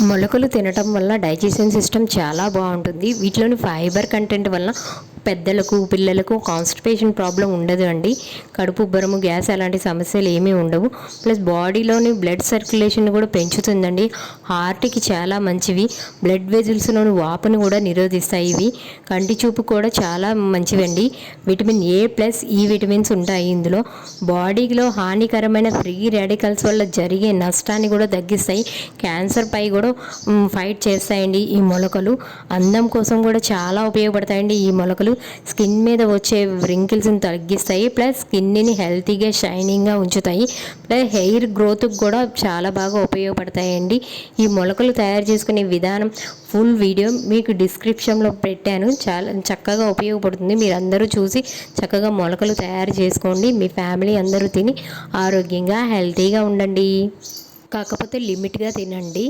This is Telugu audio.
మొలకలు తినటం వల్ల డైజెషన్ సిస్టమ్ చాలా బాగుంటుంది. వీటిలోని ఫైబర్ కంటెంట్ వల్ల పెద్దలకు పిల్లలకు కాన్స్టిపేషన్ ప్రాబ్లం ఉండదు అండి. కడుపు ఉబ్బరము, గ్యాస్ అలాంటి సమస్యలు ఏమీ ఉండవు. ప్లస్ బాడీలోని బ్లడ్ సర్క్యులేషన్ కూడా పెంచుతుందండి. హార్ట్కి చాలా మంచివి. బ్లడ్ వెజిల్స్లోని వాపును కూడా నిరోధిస్తాయి. ఇవి కంటి చూపు కూడా చాలా మంచివండి. విటమిన్ ఏ ప్లస్ ఈ విటమిన్స్ ఉంటాయి ఇందులో. బాడీలో హానికరమైన ఫ్రీ రాడికల్స్ వల్ల జరిగే నష్టాన్ని కూడా తగ్గిస్తాయి. క్యాన్సర్ పై కూడా ఫైట్ చేస్తాయండి ఈ మొలకలు. అందం కోసం కూడా చాలా ఉపయోగపడతాయండి ఈ మొలకలు. స్కిన్ మీద వచ్చే రింకిల్స్ని తగ్గిస్తాయి. ప్లస్ స్కిన్ని హెల్తీగా షైనింగ్గా ఉంచుతాయి. ప్లస్ హెయిర్ గ్రోత్కి కూడా చాలా బాగా ఉపయోగపడతాయండి. ఈ మొలకలు తయారు చేసుకునే విధానం ఫుల్ వీడియో మీకు డిస్క్రిప్షన్లో పెట్టాను. చాలా చక్కగా ఉపయోగపడుతుంది. మీరు అందరూ చూసి చక్కగా మొలకలు తయారు చేసుకోండి. మీ ఫ్యామిలీ అందరూ తిని ఆరోగ్యంగా హెల్తీగా ఉండండి. కాకపోతే లిమిట్గా తినండి.